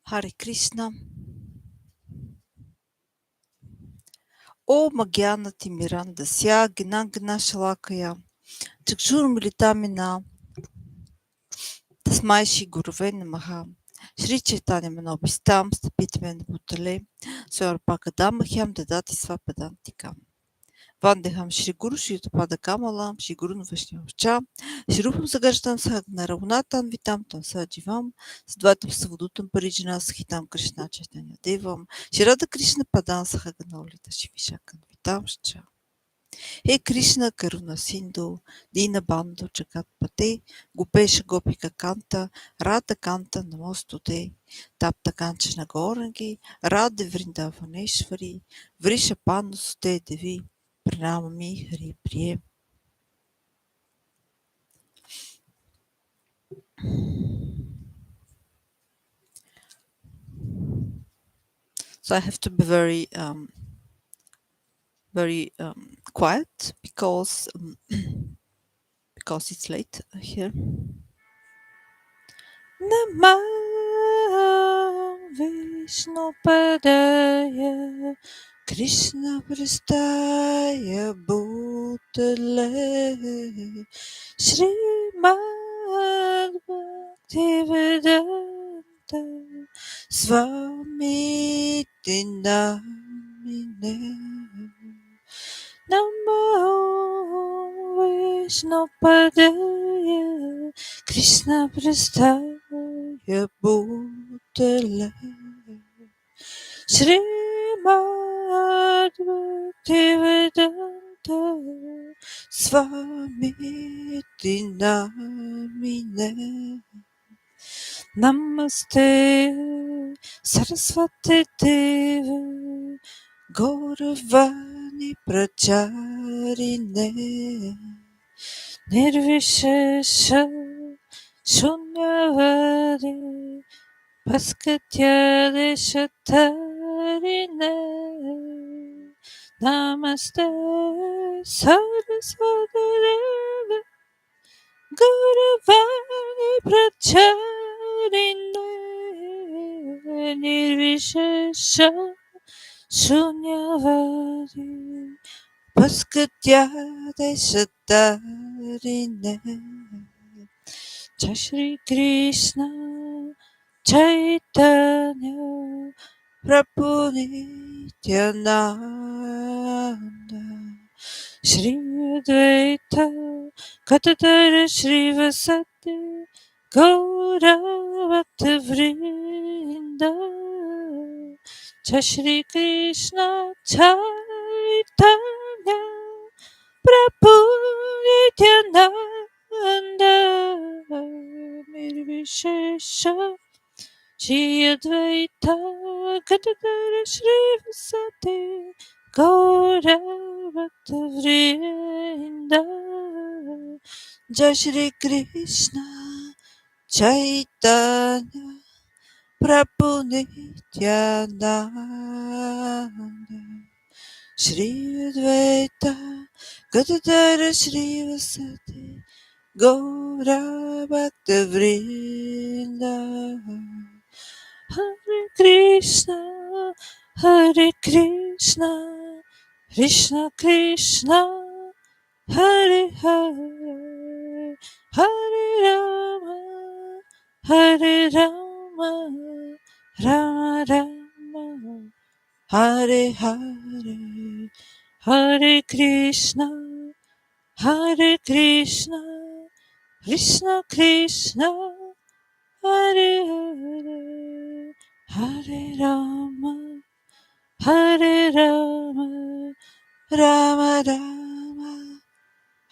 Hare Krishna. Om Gyanati Mirandasya Gnagna Shalakaya Chakshur Militamina Tasmai Shri Guruve Namaha Shri Chaitanya Manobhistam Stapitmen Bhutale Swarpakadamahyam Dadati Svapadantikam Vandeham Shri Guru Shri Pada Kamalam Shri Guru Vaishnavcha Shri Rupam Sagarshtam Sahagna Raghunathan Vitam Tam Sajivam Sadvaitam Savuduttam Parijana Shitam Krishna Chaitanya Devam Shri Radha Krishna Padan Sahagna Lita Shri Vishakan Vitam Shcha He Krishna Karuna Sindhu Dina Bandhu Jagatpate Gopesha Gopika Kanta Radha Kanta Namostute Tapta Kanchana Gaurangi Radha Vrindavaneshwari Vrishapanu Sute Devi Pranamami Hari Priye. So I have to be very quiet because it's late here. Namah Vishnu Padaya Krishna Prastaya Bhutale Śrīmad Bhaktisiddhānta Swami Namine Namo Vishnu Padaya Krishna Prastaya Bhutale Śrīmad Bhaktisiddhānta Swami Namine Namaste Sarasvati Deva Gauravani Pracharine Nirvishesha Shunyavadi Paskatya Deshatarine Namaste Sarasvati Deva Gauravani Pracharine Nirvishesha Shunyavadi Paskatya Deshatarine Jai Shri Krishna Chaitanya Prabhu Nityananda Shri Advaita Gadadhara Śrīvasati Gaura Bhakta Vrinda Jai Shri Krishna Chaitanya Prabhu Nityananda Nirvishesha Shri Advaita Gadadhara Śrīvasati Gaura Bhakta Vrinda Jai Shri Krishna Chaitanya Prabhu Nityananda Shri Advaita Gadadhara Śrīvasati Gaura Bhakta Vrinda Hare Krishna Krishna Krishna Hare Hare Hare Rama Rama Rama Hare Hare Hare Krishna Krishna Krishna Hare Hare Hare Rama Rama Rama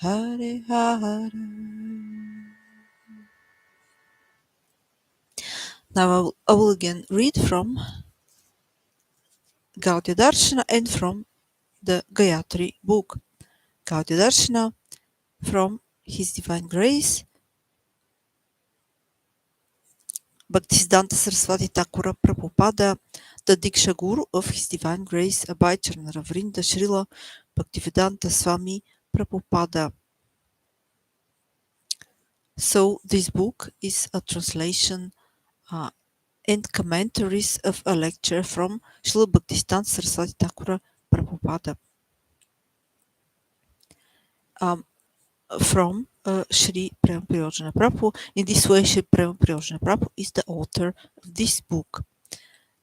Hare Hare. Now I will again read from Gaudyia Darsana and from the Gayatri book, Gaudiya Darsana, from His Divine Grace, Bhaktisiddhānta Sarasvatī Ṭhākura Prabhupāda, the Diksha Guru of His Divine Grace, Abhayacharana Vrnda Śrīla Bhaktisiddhānta Swami Prabhupāda. So this book is a translation and commentaries of a lecture from Śrīla Bhaktisiddhānta Sarasvatī Ṭhākura Prabhupāda. From Sri Prema Prayojana Prabhu. In this way, Sri Prema Prayojana Prabhu is the author of this book.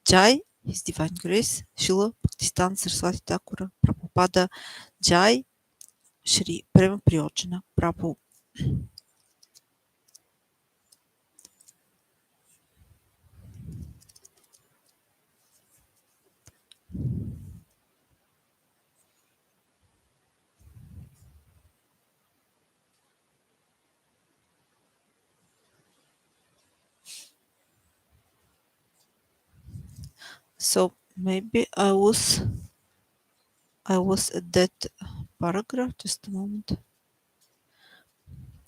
Jai, His Divine Grace, Śrīla Bhaktisiddhānta Sarasvatī Ṭhākura Prabhupāda. Jai, Sri Prema Prayojana Prabhu. So maybe I was at that paragraph. Just a moment.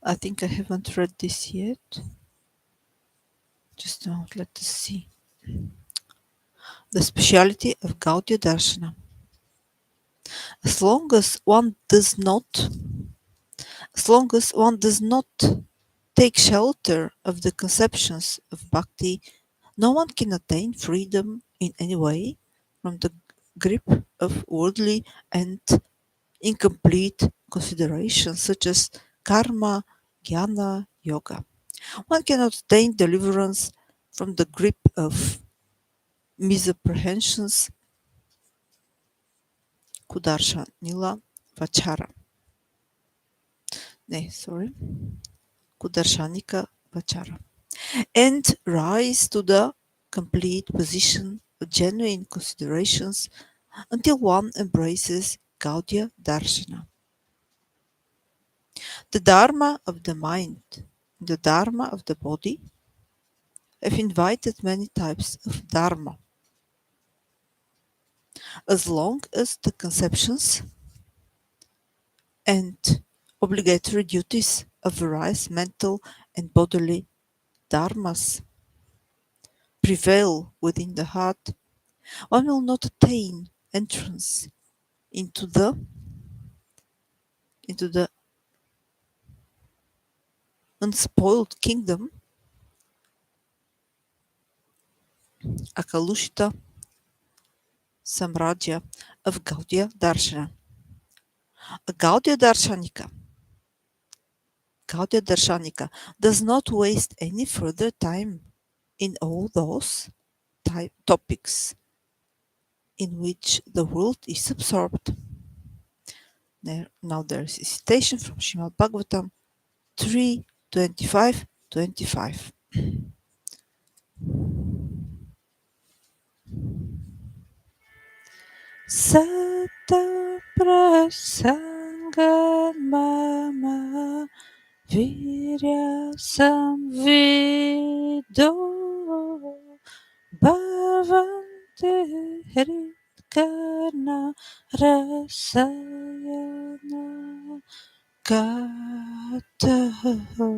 I think I haven't read this yet. Just a moment. Let us see. The speciality of Gaudiya Darsana. As long as one does not take shelter of the conceptions of bhakti, no one can attain freedom in any way from the grip of worldly and incomplete considerations such as karma, jnana, yoga. One cannot attain deliverance from the grip of misapprehensions, kudarshanila vachara. Kudarshanika vachara. And rise to the complete position of genuine considerations until one embraces Gaudiya Darsana. The Dharma of the mind, the Dharma of the body, have invited many types of Dharma. As long as the conceptions and obligatory duties of various mental and bodily dharmas prevail within the heart, one will not attain entrance into the unspoiled kingdom, Akalushita Samrajya of Gaudiya Darshana. A Gaudiya Darshanika does not waste any further time in all those topics in which the world is absorbed. Now there is a citation from Srimad Bhagavatam 3:25-25. Sata prasangan mama virya samvido bhavante hritkana rasayana gataho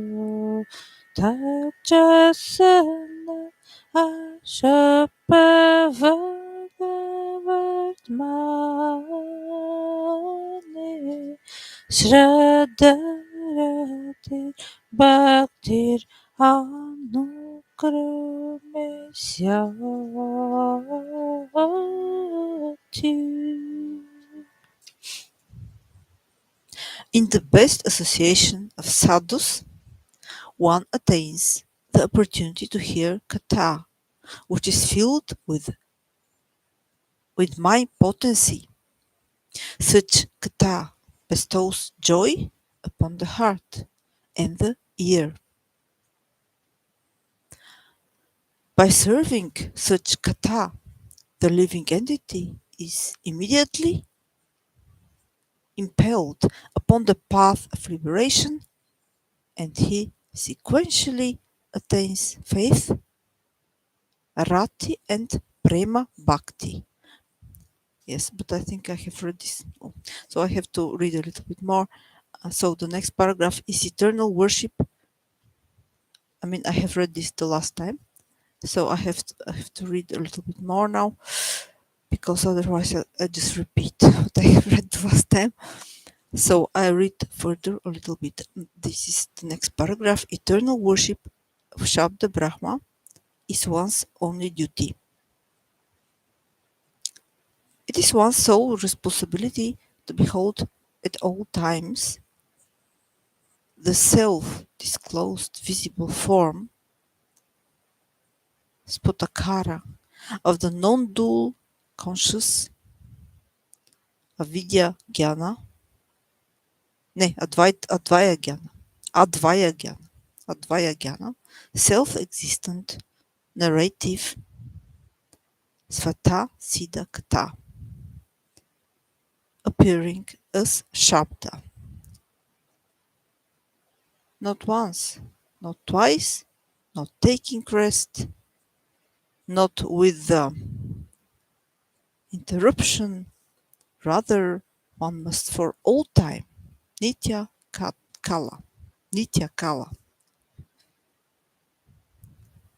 tajasana ashapavagatmane Shraddharatir Bhaktir Anukramesyati. In the best association of sadhus, one attains the opportunity to hear katha, which is filled with mind potency. Such katha bestows joy upon the heart and the ear. By serving such katha, the living entity is immediately impelled upon the path of liberation, and he sequentially attains faith, rati, and prema bhakti. Yes, but I think I have read this. Oh, so I have to read a little bit more. So the next paragraph is eternal worship. I mean, I have read this the last time, so I have to read a little bit more now, because otherwise I just repeat what I have read the last time. So I read further a little bit. This is the next paragraph. Eternal worship of Shabda Brahma is one's only duty. It is one's sole responsibility to behold at all times the self-disclosed visible form, spotakara, of the non-dual conscious avidya jnana, advaya jnana, advaya jnana, self-existent, narrative, svata siddha kata, appearing as Shabda. Not once, not twice, not taking rest, not with the interruption, rather one must for all time, nitya kala, nitya kala,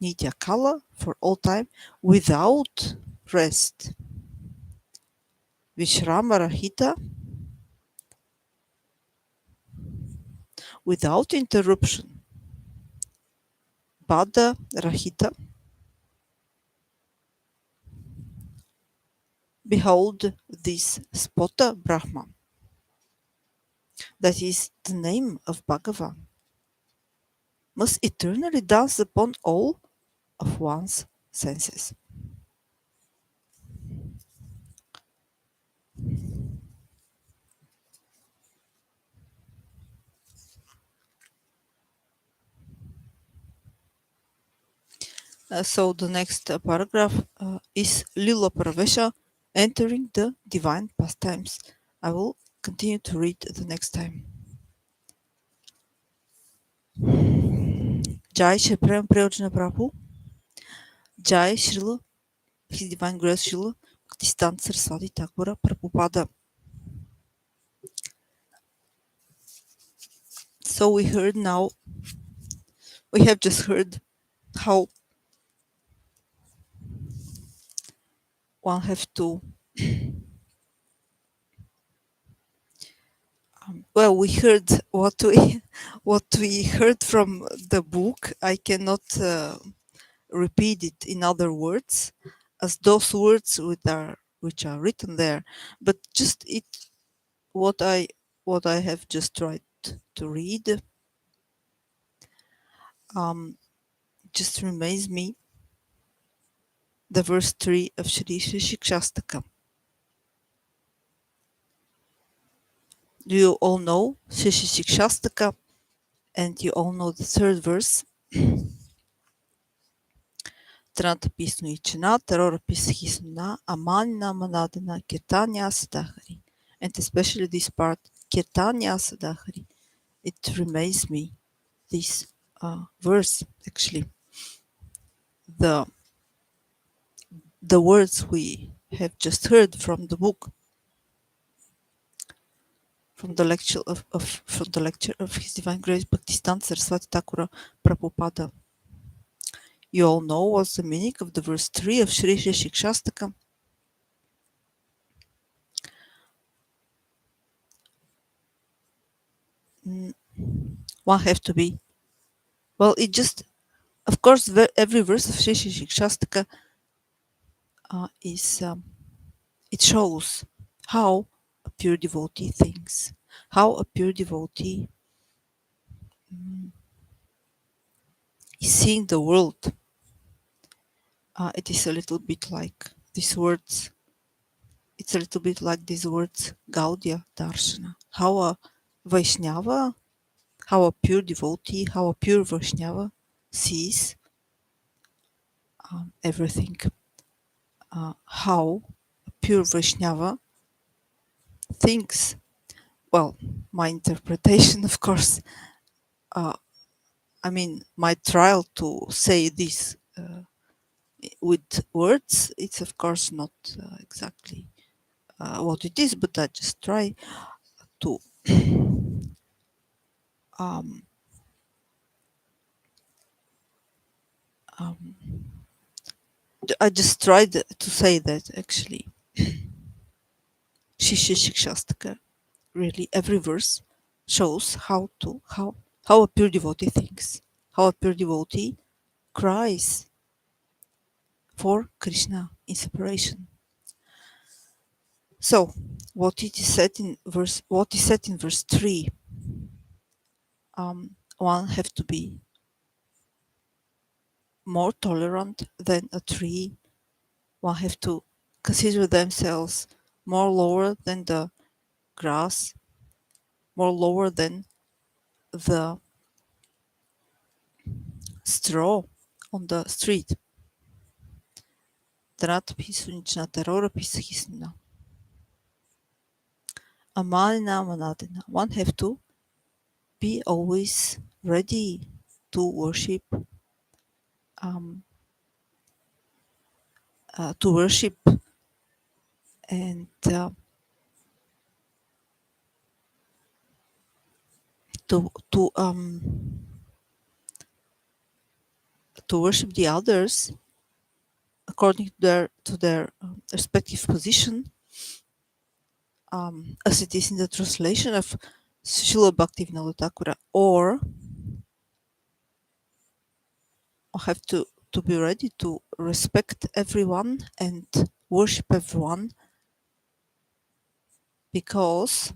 nitya kala for all time, without rest. Vishrama rahita, without interruption. Bada rahita, behold this spota Brahma. That is the name of Bhagavan, must eternally dance upon all of one's senses. So the next paragraph is Lila Pravesha, entering the divine pastimes. I will continue to read the next time. Jai Shri Prema Prayojana Prabhu, Jai Śrīla, His Divine Grace Śrīla, Bhaktisiddhānta Sarasvatī Ṭhākura, Prabhupāda. So we have just heard how one have to well, we heard what we heard from the book. I cannot repeat it in other words, as those words which are written there. But just what I have just tried to read just reminds me the verse 3 of Shri Shikshastakam. Do you all know Shri Shikshastaka? And you all know the third verse. Tranta pisnu ichana, terora pishisuna, amanina manadana, kirtanya sadahari. And especially this part, kirtanya sadahari. It reminds me this verse, actually. The words we have just heard from the book, from the lecture of His Divine Grace Bhaktisiddhānta Sarasvati Ṭhākura Prabhupāda. You all know what's the meaning of the verse 3 of Shri Shikshastakam. One have to be. Well, it just, of course, every verse of Shri Shikshastaka it shows how a pure devotee thinks, how a pure devotee is seeing the world. It is a little bit like these words. It's a little bit like these words, Gaudyia, Darsana. How a Vaishnava, how a pure devotee, how a pure Vaishnava sees everything. How a pure Vaishnava thinks. Well, my interpretation, of course, I mean, my trial to say this with words, it's of course not exactly what it is, but I just try to um, um, I just tried to say that actually Shishya Shikshastaka, really every verse shows how a pure devotee thinks, how a pure devotee cries for Krishna in separation. So what is said in verse 3, one have to be more tolerant than a tree, one have to consider themselves more lower than the grass, more lower than the straw on the street. One have to be always ready to worship, um, and to to um, to worship the others according to their respective position, as it is in the translation of Śrīla Bhaktivinoda Thakura, or have to be ready to respect everyone and worship everyone, because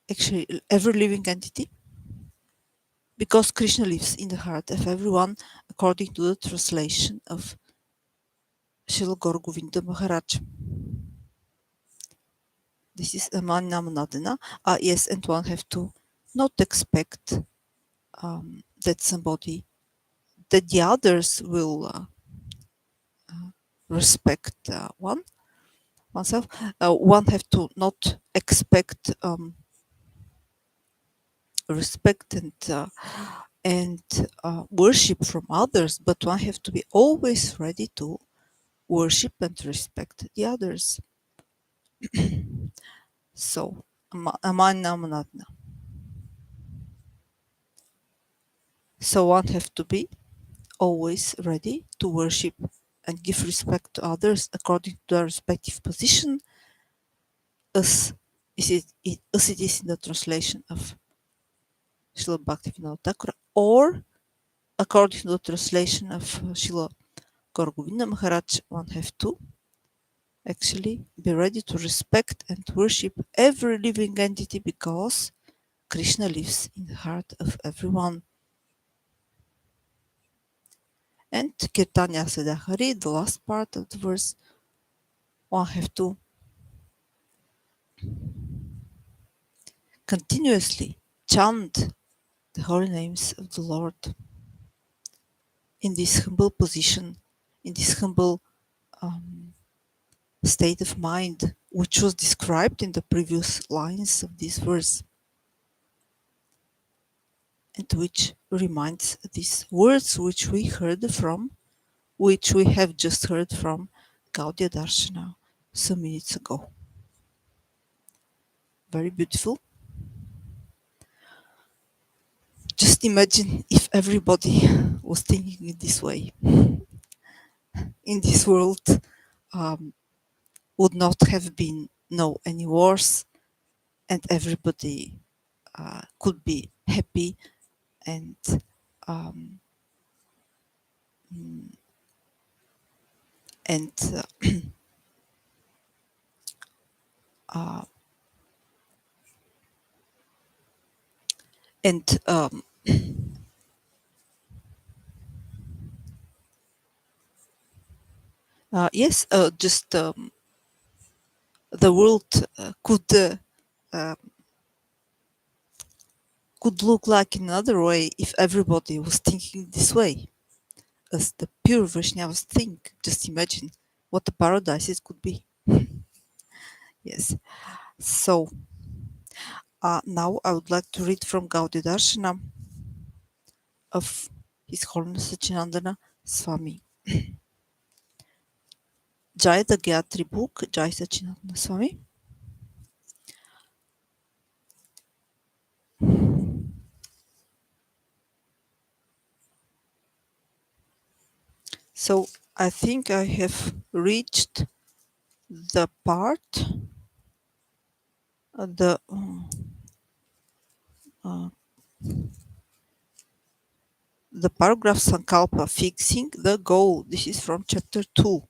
actually every living entity, because Krishna lives in the heart of everyone, according to the translation of Srila Gaur Govinda Maharaj. This is Namanadana. Yes, and one have to not expect that the others will respect oneself. One have to not expect respect and worship from others, but one have to be always ready to worship and respect the others. So, so one have to be always ready to worship and give respect to others according to their respective position, as it is in the translation of Srila Bhaktivinoda Thakur, or according to the translation of Srila Gaur Govinda Maharaj, one have to actually be ready to respect and worship every living entity, because Krishna lives in the heart of everyone. And Kirtanya Sadahari, the last part of the verse, one have to continuously chant the holy names of the Lord in this humble position, in this humble state of mind, which was described in the previous lines of this verse, and which reminds these words which we have just heard from Gaudyia Darsana some minutes ago. Very beautiful. Just imagine if everybody was thinking in this way. In this world, would not have been no any wars, and everybody could be happy and um, and uh, and yes, just the world uh, could look like another way if everybody was thinking this way, as the pure Vaishnavas think. Just imagine what a paradise it could be. Yes. So now I would like to read from Gaudiya Darshana of His Holiness Sachinandana Swami. Jai the Gayatri book, Jai Sachinatana Swami. So I think I have reached the part, uh, the paragraph Sankalpa, fixing the goal. This is from chapter 2.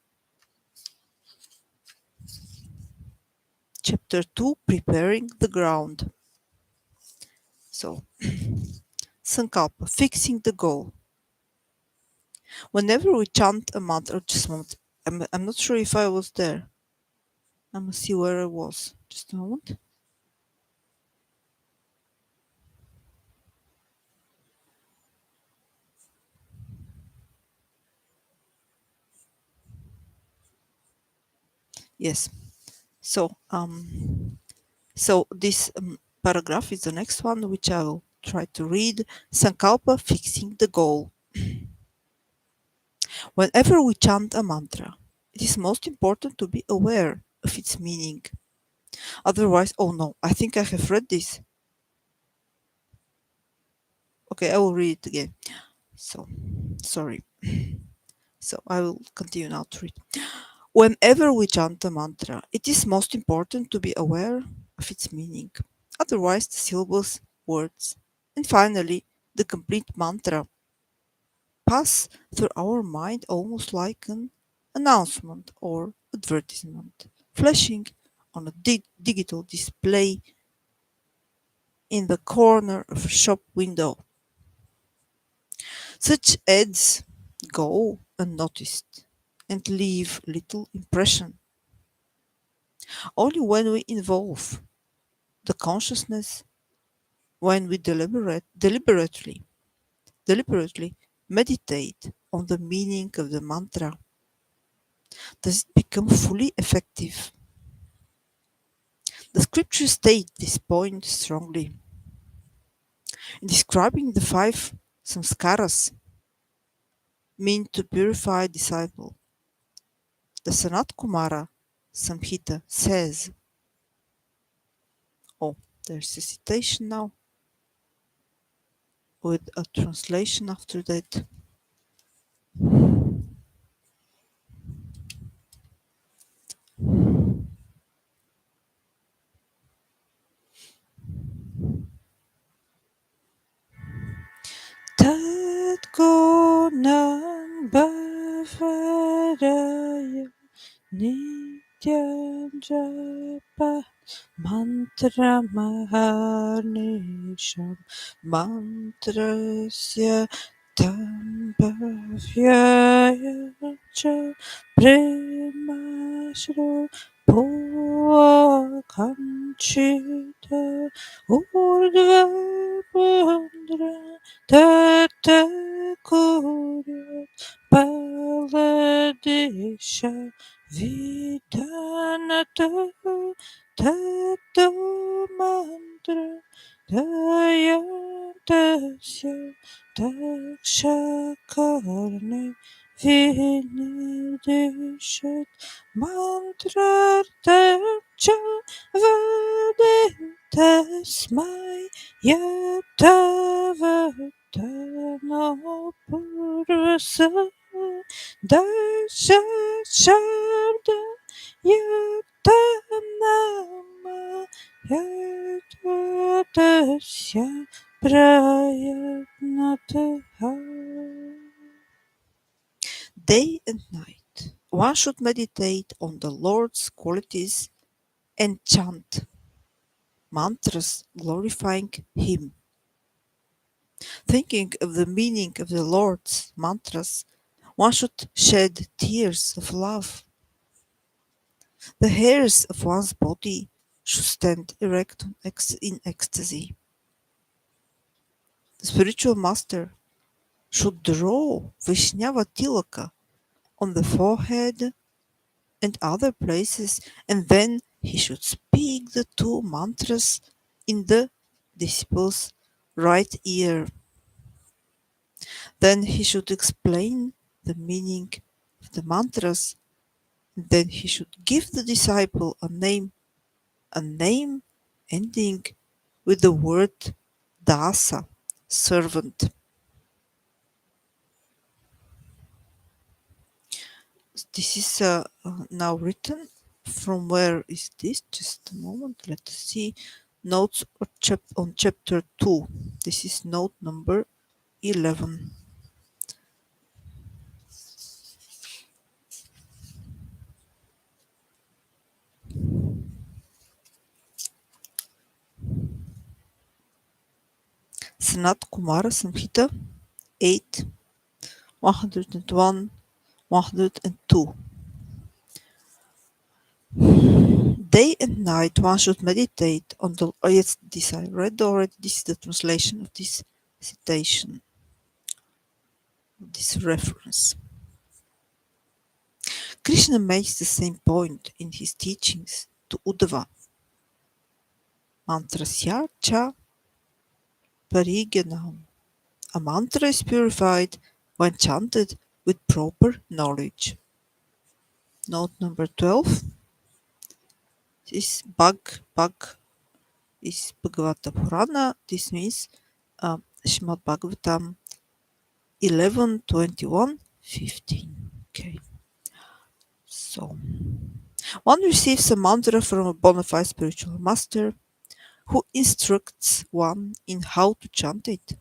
Chapter 2, preparing the ground. So, Sankalpa, fixing the goal. Whenever we chant a mantra, just a moment, I'm not sure if I was there. I must see where I was. Just a moment. Yes. So, this paragraph is the next one, which I will try to read. Sankalpa, fixing the goal. Whenever we chant a mantra, it is most important to be aware of its meaning. Otherwise, oh no, I think I have read this. Okay, I will read it again. So, sorry. So, I will continue now to read. Whenever we chant a mantra, it is most important to be aware of its meaning. Otherwise, the syllables, words, and finally, the complete mantra pass through our mind almost like an announcement or advertisement, flashing on a digital display in the corner of a shop window. Such ads go unnoticed and leave little impression. Only when we involve the consciousness, when we deliberately meditate on the meaning of the mantra, does it become fully effective. The scriptures state this point strongly. In describing the 5 samskaras meant to purify a disciple, the Sanat Kumara Samhita says, oh, there's a citation now with a translation after that. Tat Gunam Bhavaraya Nityam Japa Mantra Maharnisham Mantrasya Tambhavyaya Cha Prema Bhuva Kanchita Urdhva Bandra Tata Kurya Baladesha Vidanata Tato Mantra Dayantasya Dakshakarne Vinidishat Mantrartacha Vadentasmai Yatavattano Purasa Dasha Shabda Yatanama Yatvatasya Prayatnataha. Day and night, one should meditate on the Lord's qualities and chant mantras glorifying Him. Thinking of the meaning of the Lord's mantras, one should shed tears of love. The hairs of one's body should stand erect in ecstasy. The spiritual master should draw Vaishnava Tilaka on the forehead and other places, and then he should speak the 2 mantras in the disciple's right ear. Then he should explain the meaning of the mantras Then he should give the disciple a name ending with the word dasa, servant. This is now written. From where is this? Just a moment. Let us see. Notes on chapter 2. This is note number 11. Sanat Kumara Samhita 8, 101, 102. Day and night one should meditate on the. Oh, yes, this I read already. This is the translation of this citation, this reference. Krishna makes the same point in his teachings to Uddhava. Mantrasya cha pariganam. A mantra is purified when chanted with proper knowledge. Note number 12. This Bhag is Bhagavata Purana. This means Srimad Bhagavatam 11:21:15. Okay. So, one receives a mantra from a bona fide spiritual master who instructs one in how to chant it,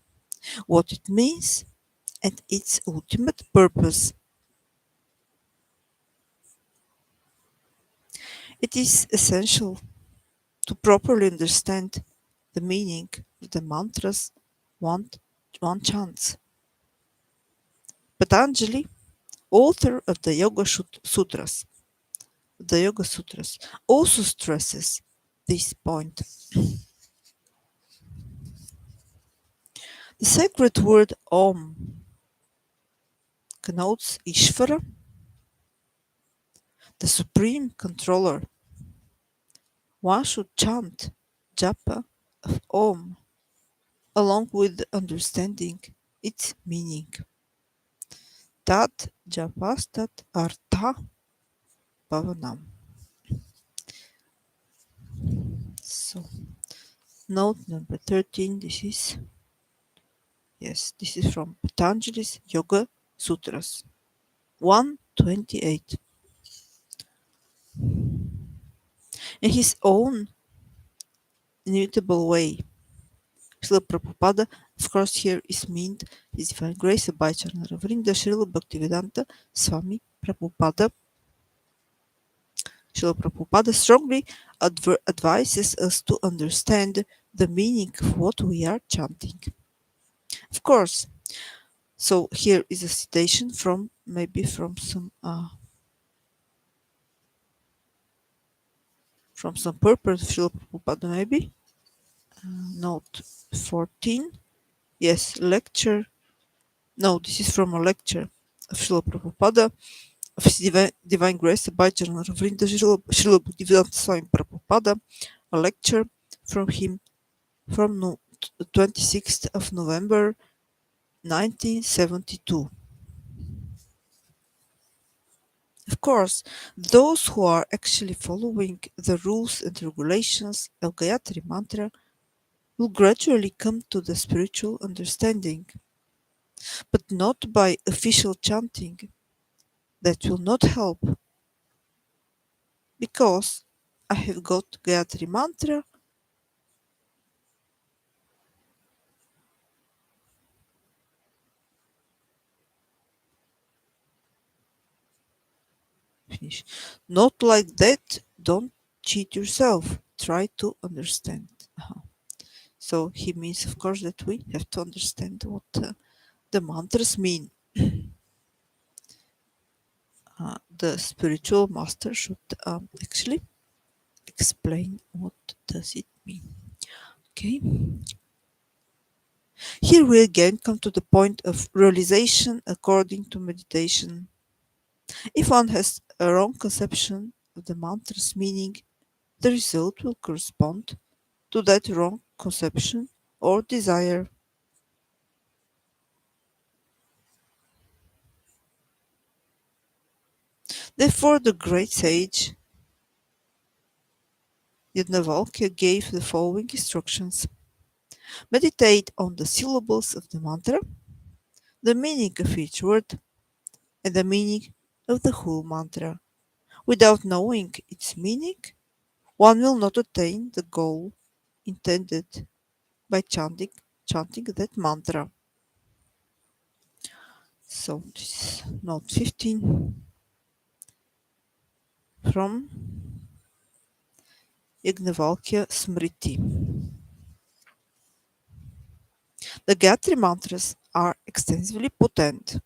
what it means, and its ultimate purpose. It is essential to properly understand the meaning of the mantras one, one chants. Patanjali, author of the Yoga Sutras, also stresses this point. The sacred word Om connotes Ishvara, the supreme controller. One should chant japa of Om along with understanding its meaning. Tat japastat artha pavanam. So, note number 13, this is from Patanjali's Yoga Sutras 128. In his own inimitable way, Śrīla Prabhupāda, of course here is meant His Divine Grace Abhayacharya Vrnda Śrīla Bhaktisiddhānta Swami Prabhupāda. Śrīla Prabhupāda strongly advises us to understand the meaning of what we are chanting. Of course, so here is a citation from maybe from some purport of Śrīla Prabhupāda maybe. Note 14. Yes, lecture. No, this is from a lecture of Śrīla Prabhupāda of His Divine Grace Abhayacharya Vrnda Śrīla Bhaktisiddhānta Swami Prabhupāda, a lecture from him from 26th of November 1972. Of course, those who are actually following the rules and regulations of Gayatri Mantra will gradually come to the spiritual understanding, but not by official chanting. That will not help, because I have got Gayatri Mantra finish. Not like that, don't cheat yourself. Try to understand. So he means, of course, that we have to understand what the mantras mean. The spiritual master should actually explain what does it mean. Okay. Here we again come to the point of realization according to meditation. If one has a wrong conception of the mantra's meaning, the result will correspond to that wrong conception or desire. Therefore, the great sage Yajnavalkya gave the following instructions. Meditate on the syllables of the mantra, the meaning of each word, and the meaning of the whole mantra. Without knowing its meaning, one will not attain the goal intended by chanting that mantra. So this is note 15 from Yajnavalkya Smriti. The Gayatri mantras are extensively potent.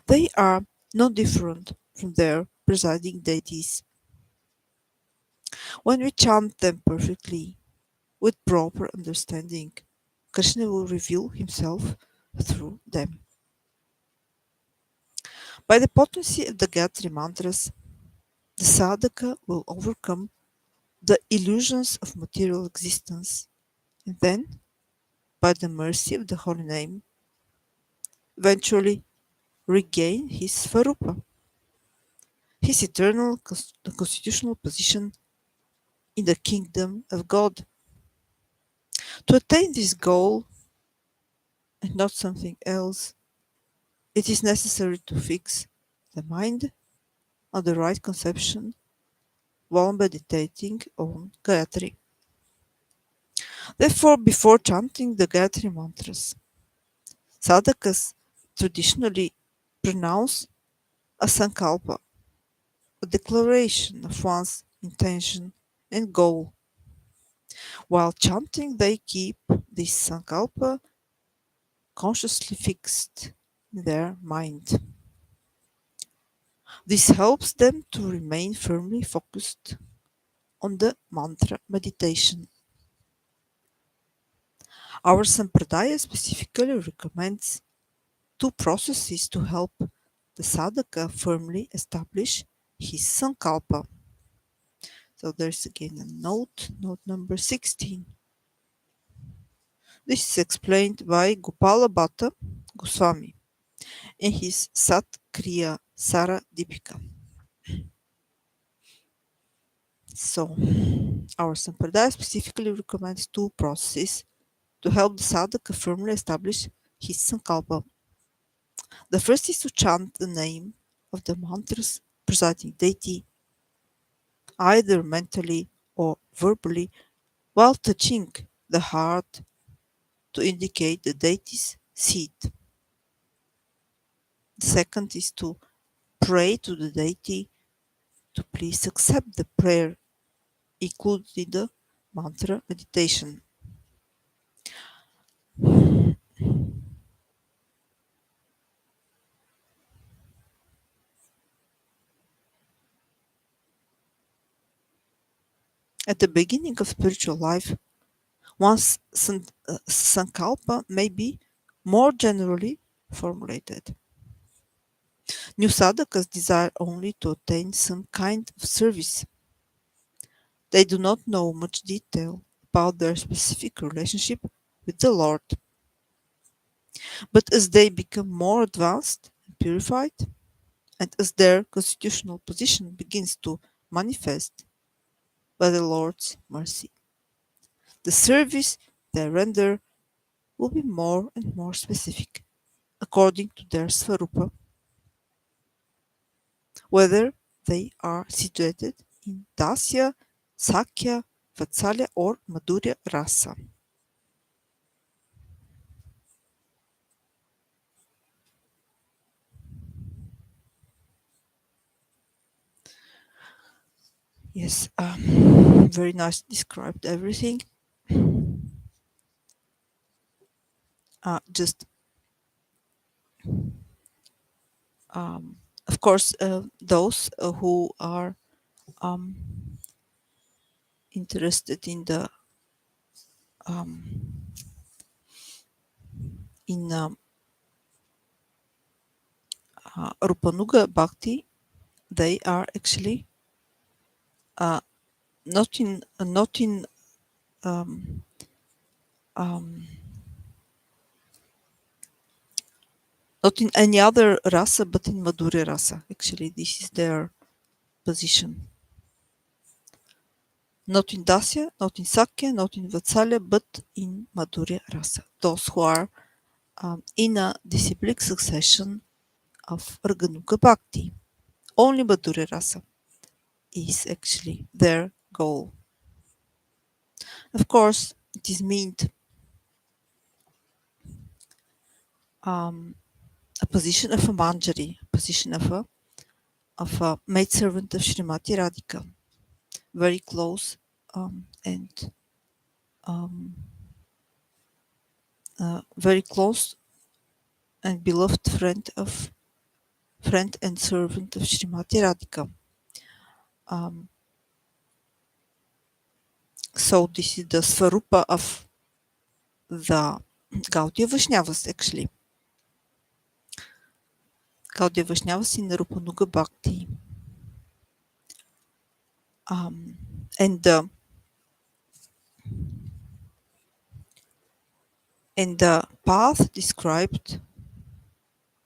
They are no different from their presiding deities. When we chant them perfectly, with proper understanding, Krishna will reveal himself through them. By the potency of the Gayatri mantras, the sadhaka will overcome the illusions of material existence, and then, by the mercy of the holy name, eventually regain his svarupa, his eternal constitutional position in the kingdom of God. To attain this goal, and not something else, it is necessary to fix the mind on the right conception while meditating on Gayatri. Therefore, before chanting the Gayatri mantras, sadhakas traditionally pronounce a sankalpa, a declaration of one's intention and goal. While chanting, they keep this sankalpa consciously fixed in their mind. This helps them to remain firmly focused on the mantra meditation. Our Sampradaya specifically recommends two processes to help the sadhaka firmly establish his sankalpa. So there's again a note number 16. This is explained by Gopala Bhatta Goswami in his Sat Kriya Sara Dipika. So, our Sampradaya specifically recommends two processes to help the sadhaka firmly establish his sankalpa. The first is to chant the name of the mantra's presiding deity, either mentally or verbally, while touching the heart to indicate the deity's seat. The second is to pray to the deity to please accept the prayer included in the mantra meditation. At the beginning of spiritual life, one's sankalpa may be more generally formulated. New sadhakas desire only to attain some kind of service. They do not know much detail about their specific relationship with the Lord. But as they become more advanced and purified, and as their constitutional position begins to manifest by the Lord's mercy, the service they render will be more and more specific according to their svarupa, whether they are situated in dasya, sakya, vatsalya, or madhurya rasa. Yes, very nice described everything. Just of course, those who are um, interested in the in Rupanuga Bhakti, they are actually uh, not in um, um, not in any other rasa, but in Madhurya rasa. Actually, this is their position. Not in Dasya, not in Sakya, not in Vatsalya, but in Madhurya Rasa. Those who are in a disciplic succession of Raganuga Bhakti. Only Madhurya Rasa is actually their goal. Of course, it is meant a position of a manjari, a position of a maidservant of Srimati Radhika, very close and very close and beloved friend and servant of Srimati Radhika. So this is the Svarupa of the Gaudiya Vaishnavas actually. Gaudiya Vaishnavas in Rupanuga Bhakti. And the path described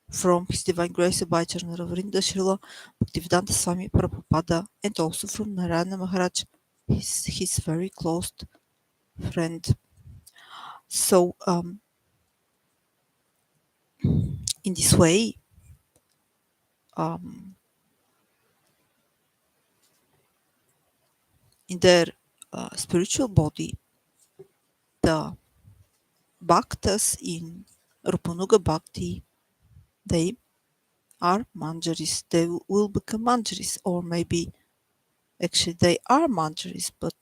from His Divine Grace Abhayacharana Vrnda Śrīla Bhaktisiddhānta Swami Prabhupāda, and also from Narayana Maharaj, his very close friend. So in this way, in their spiritual body, the bhaktas in Rupanuga Bhakti, they are manjaris. They will become manjaris, or maybe actually they are manjaris, but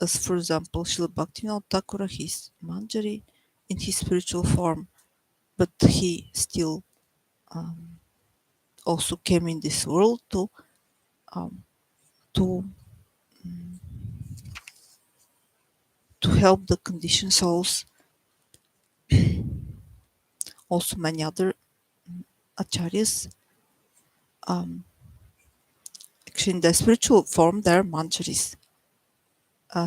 as for example, Śrīla Bhaktisiddhānta Thakur, he's manjari in his spiritual form, but he still also came in this world to help the conditioned souls. Also many other acharyas, actually in the spiritual form, they're manjaris.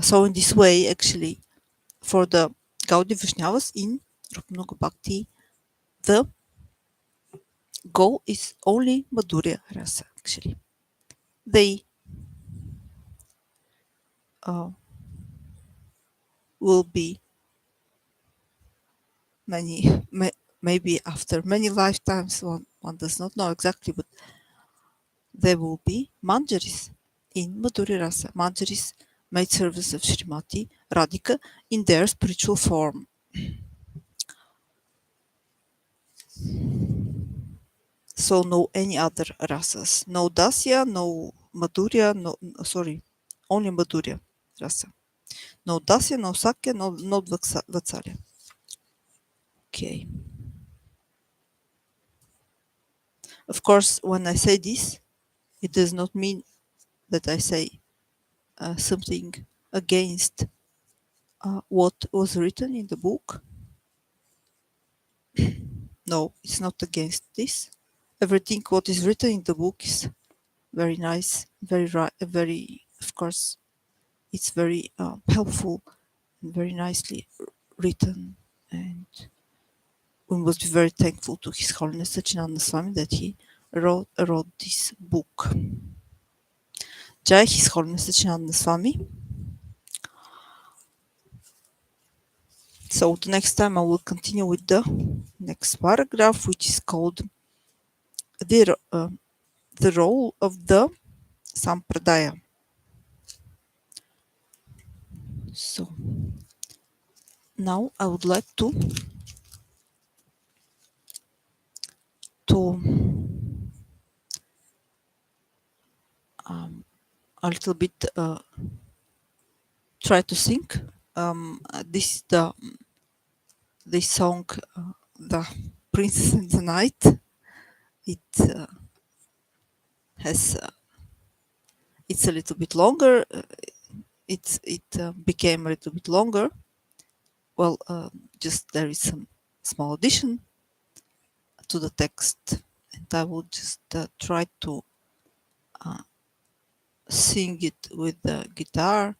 So in this way, actually, for the Gaudiya Vaishnavas in Rupanuga Bhakti, the goal is only Madhurya Rasa, actually. They will be maybe after many lifetimes, one does not know exactly, but there will be manjaris in Madhurya Rasa. Manjaris made service of Srimati Radhika in their spiritual form. So no any other rasas. No Dasya, no Madhurya, only Madhurya Rasa. No Dasya, no Sakya, no Vatsalya. Okay. Of course, when I say this, it does not mean that I say something against what was written in the book. No, it's not against this. Everything what is written in the book is very nice, very, of course, it's very helpful and very nicely written, and we must be very thankful to His Holiness Sachinanda Swami that he wrote this book. Jai His Holiness Sachinanda Swami. So the next time I will continue with the next paragraph, which is called the role of the Sampradaya. So now I would like to a little bit try to sing this song, The Princess in the Night. It has it's a little bit longer. It became a little bit longer. Well, just there is some small addition to the text, and I will just try to sing it with the guitar,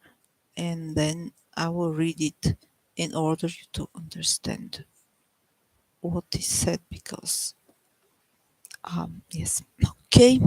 and then I will read it in order to understand what is said, because yes, okay.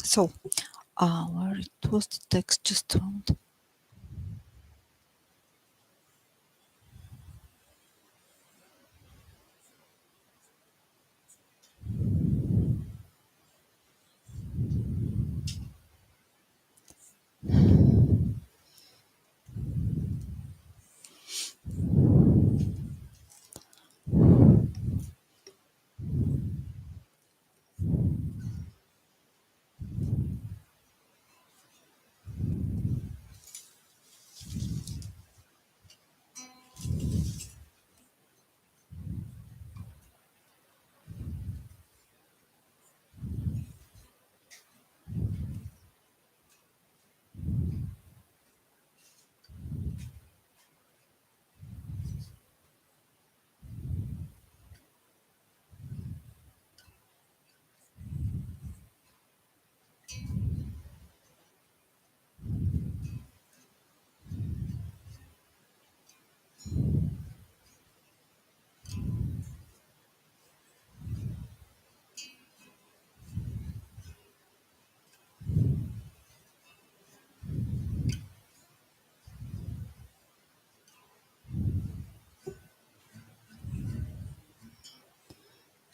So, where it was the text just found?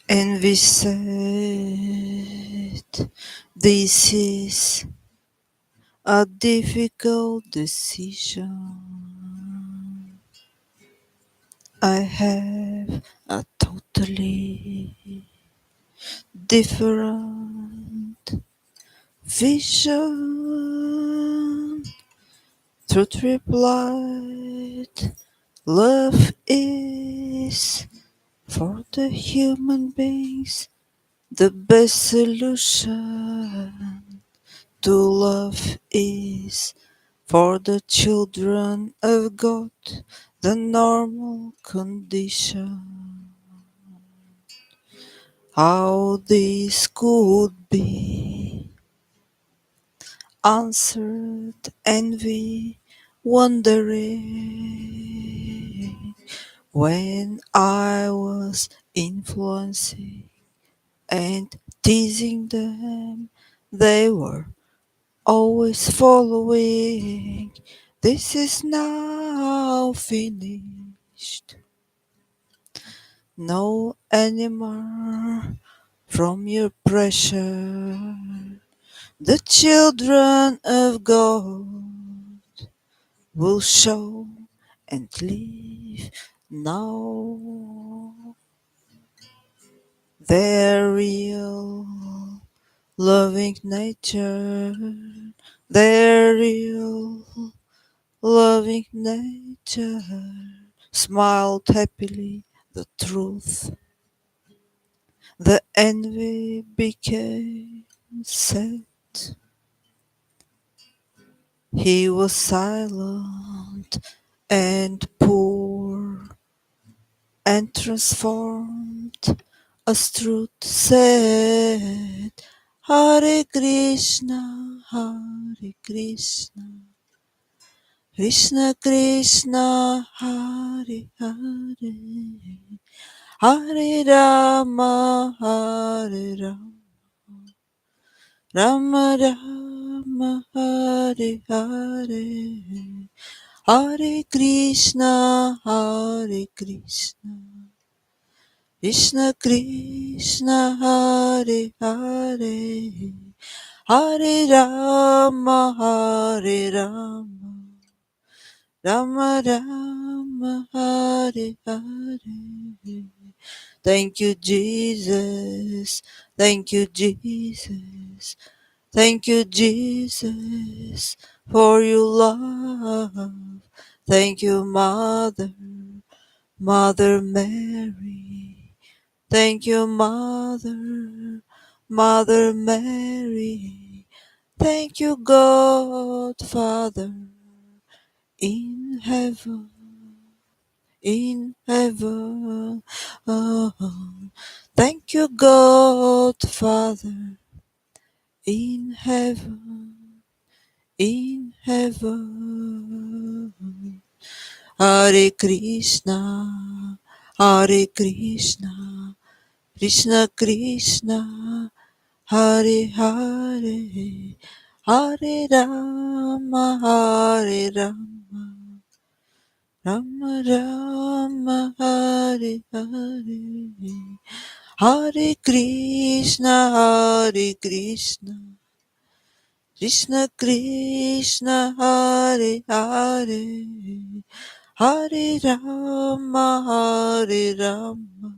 And we said, this is a difficult decision. I have a totally different vision. Truth replied, love is for the human beings the best solution to love is for the children of God the normal condition. How this could be answered envy wondering when I was influencing and teasing them, they were always following. This is now finished. No anymore from your pressure. The children of God will show and live now their real loving nature, their real loving nature smiled happily the truth The envy became sad. He was silent and poor and transformed as truth said. Hare Krishna, Hare Krishna, Krishna Krishna, Hare Hare, Hare Rama, Hare Rama, Rama Rama, Hare Hare, Hare Krishna, Hare Krishna, Krishna Krishna, Hare Hare, Hare Rama, Hare Rama, Rama Rama, Hare Hare. Thank you, Jesus. Thank you, Jesus. Thank you, Jesus, for your love. Thank you, Mother, Mother Mary. Thank you, Mother, Mother Mary. Thank you, God, Father, in heaven, in heaven. Oh, thank you, God, Father, in heaven, in heaven. Hare Krishna, Hare Krishna, Krishna Krishna, Hare Hare, Hare Rama, Hare Rama, Rama Rama, Hare Hare, Hare Krishna, Hare Krishna, Krishna Krishna, Hare Hare, Hare Rama, Hare Rama,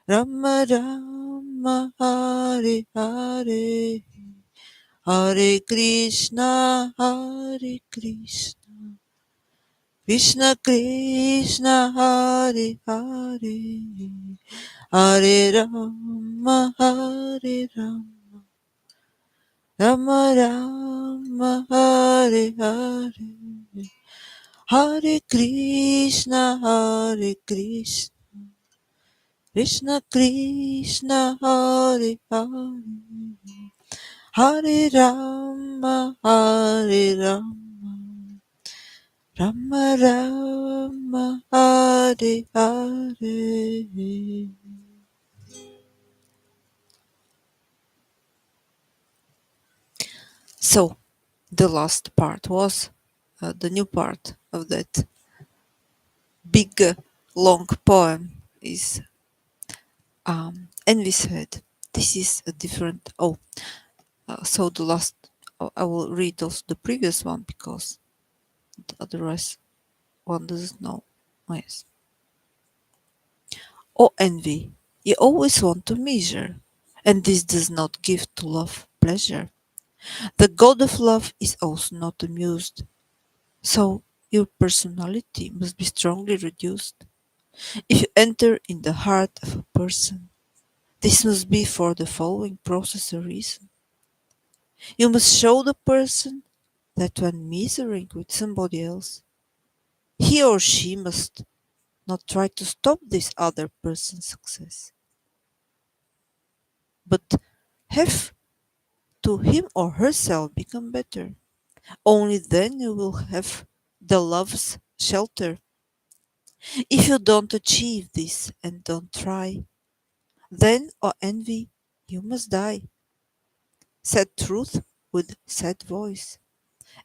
Rama Rama, Hare Hare, Hare Krishna, Hare Krishna, Krishna Krishna, Hare Hare, Hare Rama, Hare Rama, Rama Rama, Hare Hare, Hare Krishna, Hare Krishna, Krishna Krishna, Hare Hare, Hare Rama, Hare Rama, Rama Rama, Hare Hare. So, the last part was the new part of that big, long poem is Envy said, this is a different. So the last, I will read also the previous one because otherwise one doesn't know. Oh, yes. Oh, envy, you always want to measure, and this does not give to love pleasure. The god of love is also not amused, so your personality must be strongly reduced. If you enter in the heart of a person, this must be for the following process or reason. You must show the person that when measuring with somebody else, he or she must not try to stop this other person's success, but have to him or herself become better. Only then you will have the love's shelter. If you don't achieve this and don't try, then, O envy, you must die. Said truth with sad voice.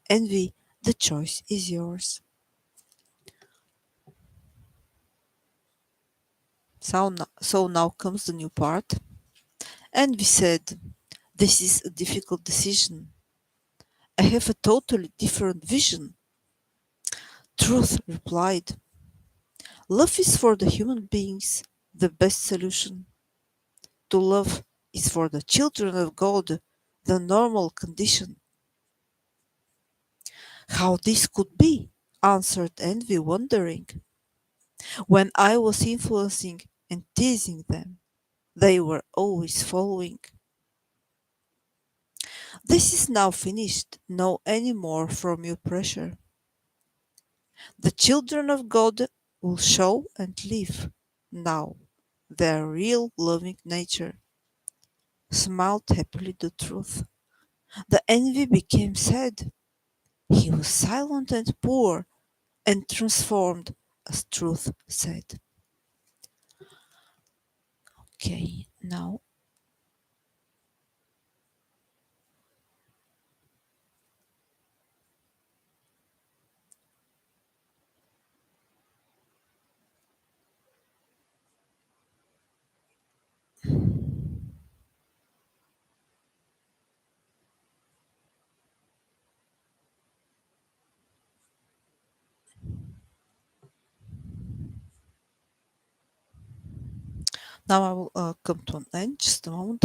Envy, the choice is yours. So now comes the new part. Envy said, this is a difficult decision. I have a totally different vision. Truth replied, love is for the human beings the best solution. To love is for the children of God the normal condition. How this could be? Answered Envy, wondering. When I was influencing and teasing them, they were always following. This is now finished, no any more from you pressure. The children of God will show and live now their real loving nature. Smiled happily the truth. The envy became sad. He was silent and poor and transformed, as truth said. Okay, now I will come to an end. Just a moment.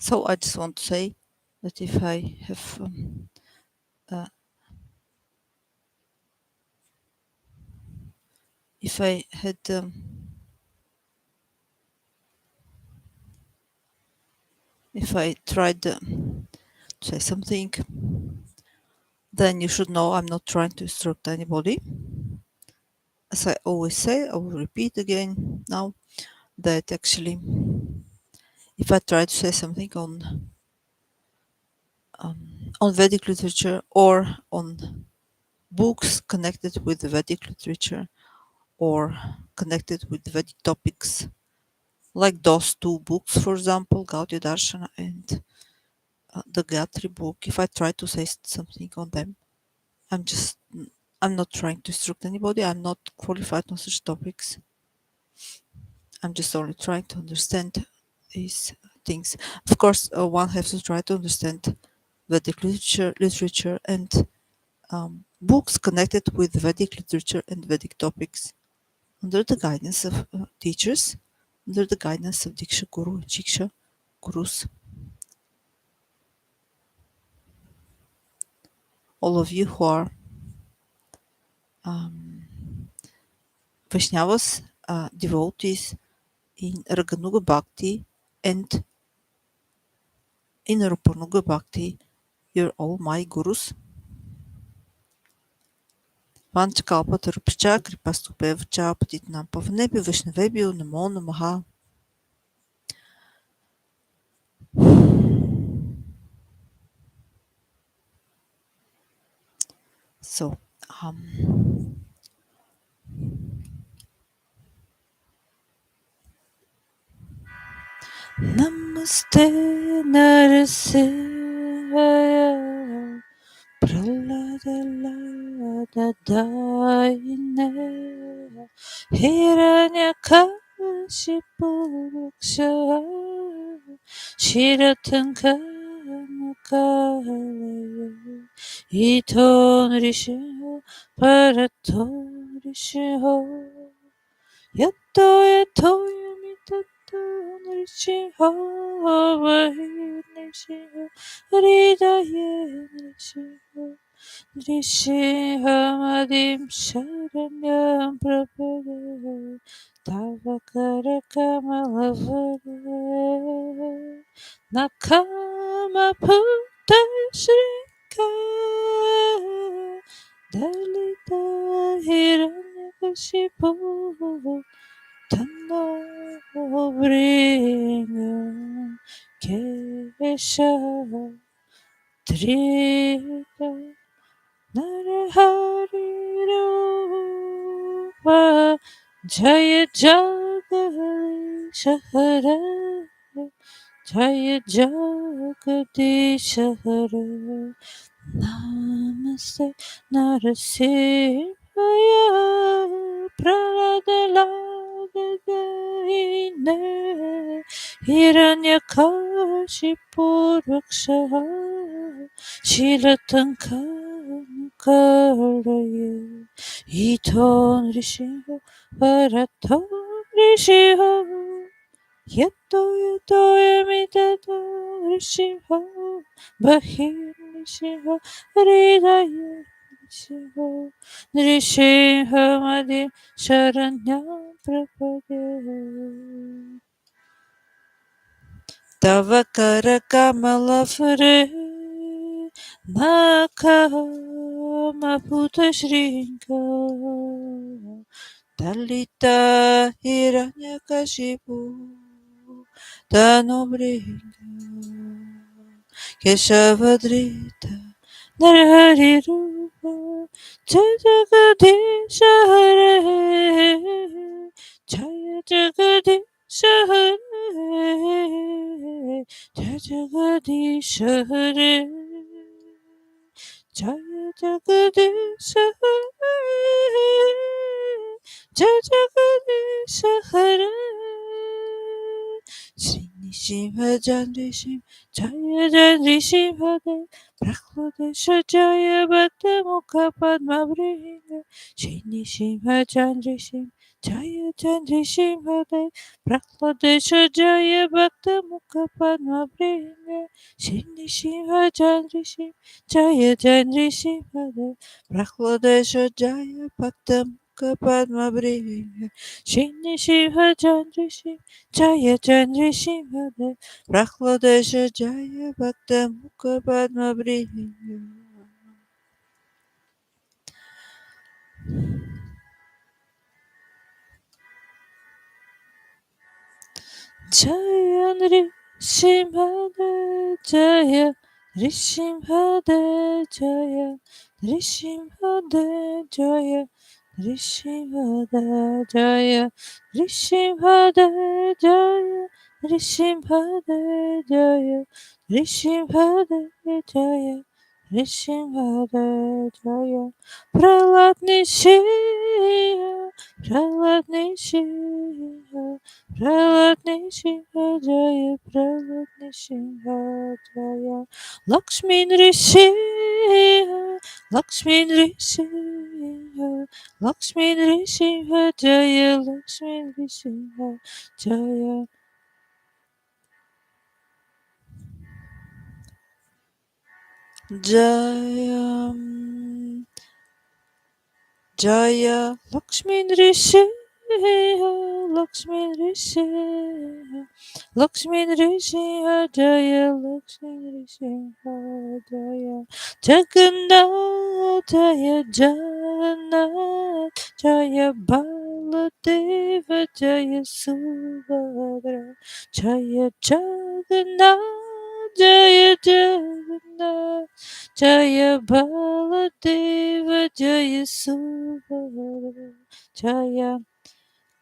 So I just want to say that if I have uh, if I had if I tried to say something, then you should know I'm not trying to instruct anybody. As I always say, I will repeat again now that actually, if I try to say something on Vedic literature or on books connected with the Vedic literature or connected with Vedic topics, like those two books, for example, Gaudyia Darsana and the Gayatri book, if I try to say something on them, I'm just I'm not trying to instruct anybody. I'm not qualified on such topics. I'm just only trying to understand these things. Of course, one has to try to understand Vedic literature and books connected with Vedic literature and Vedic topics under the guidance of teachers, under the guidance of Diksha Guru and Shiksha Gurus. All of you who are Vaishnavas, devotees in Raganuga Bhakti and in Rupanuga Bhakti, you're all my gurus. Vanchakalpatarupscha kripastupevcha patitnam pavanebhyo Vaishnavebhyo namo namaha. So, Namaste Narasivaya Praladaladaine Hiranyakashipu Raksha Shiratankanakalayo Ito Nrishiho Parato Nrishiho Yato yato yamitato nrishiho vahe nrishiho hridaye nrishiho Nrsimhamadim Sharanyam Prabhupada Tavakara Kamalavare Nakama Bhutta Shrika Dalita Hiranyakashipu Tanno Bringa Kesha Trika Narahari Rupa Jaya Jagadish Hare Jaya Jagadish Hare Namaste Narasimhaya Praladalagadaine Hiranyakashipu Raksha Shilatankamukaraye Iton Rishiho Paraton Rishiho Yato Yato Yamitato Rishiho Bahir Rishiho Hridaya Rishiho Rishiho Madi Sharanyam Prabhade Tava Karakamalafare Nakama Bhutta Shringa Dalita Hiranyakashipu Tanobringa Keshavadrita Narhari Rupa Jagadisha Hare Jaya Jagadisha Hare Jaya Jagadisha Hare Jaya Jagadisha Hare Jaya Jagadisha Hare Srini Shiva Jandrishim Jaya Jandrishim Hare Prahladesha Jaya Bhakta Mukha Padma Bringa Srini Shiva Jandrishim Jaya Jandrishim Hare Prahladesha Jaya Bhakta Mukha Padma Bringa Srini Shiva Jandrishim Jaya Jandrishim Hare Prahladesha Jaya Bhakta Mukha Padma Bringa Srini Shiva Jandrishim Jaya Jandrishim Hare Prahladesha Jaya Bhakta Mukha Padma Bringa Jaya Nrsimhade Jaya Nrsimhade Jaya Nrsimhade Jaya Nrsimhade Jaya Nrsimhade Jaya Nrsimhade Jaya Nrsimhade Jaya Nrsimhade Jaya Prahlad Nishiya Prahlad Nishiya Prahlad Nishiya Jaya Prahlad Nishiya Jaya Lakshmi Nrsimha Lakshmi Nrsimha Lakshmi Nrsimha Jaya Lakshmi Nrsimha Jaya Jaya Jaya Lakshmi Nrsimha Lakshmi Nrsimha Lakshmi Nrsimha Jaya Lakshmi Nrsimha Jaya Jagannath Jaya Jagannath Jaya Baladeva Jaya Subhadra Jaya Jagannath Jaya Jagannath Jaya Baladeva Jaya Subhadra Jaya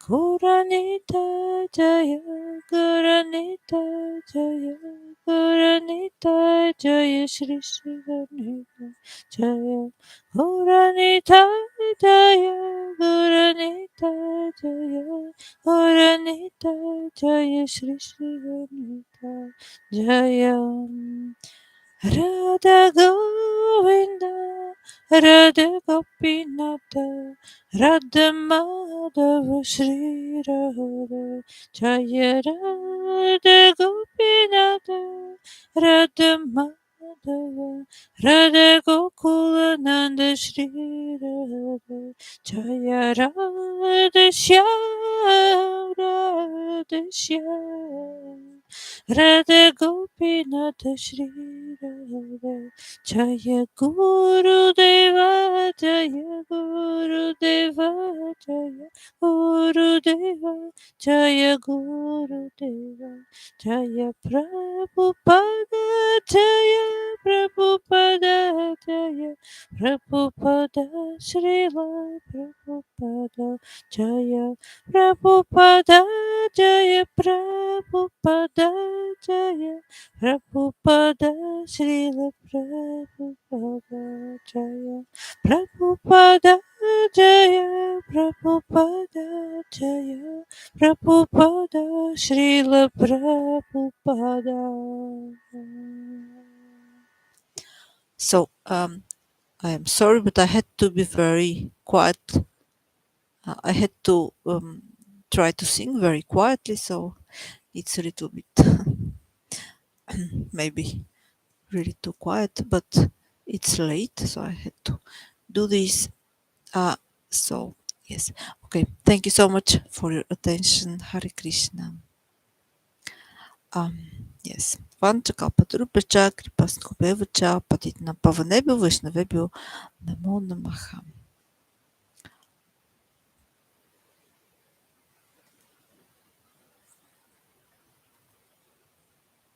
Guranita Jaya Guranita Jaya Guranita Jaya Shri Shri Guranita Jaya Guranita Jaya Guranita Jaya Guranita Jaya Shri Shri Guranita Jaya Radha Govinda Radha Gopinata Radha Madhava Shri Radha Jaya Radha Gopinata Radha Madhava Radha Gokula Radha Gopinatha Shri Radha. Jaya Guru Deva, Jaya Guru Deva, Jaya Guru Deva, Jaya Guru Deva, Jaya Prabhupada, Jaya Prabhupada, Jaya Prabhupada, Śrīla Prabhupada, Jaya Prabhupada, Jaya Prabhupada, Jaya Prabhupada, Śrīla Prabhupada, Jaya Prabhupada, Jaya Prabhupada, Jaya Prabhupada, Śrīla Prabhupada. So, I am sorry, but I had to be very quiet. I had to try to sing very quietly, so it's a little bit maybe really too quiet, but it's late, so I had to do this. So, yes. Okay, thank you so much for your attention. Hare Krishna. Yes. Vanchakalpatarupascha, kripasnubhavacha, patitanam pavanebhyo vaishnavebhyo, namo namaha.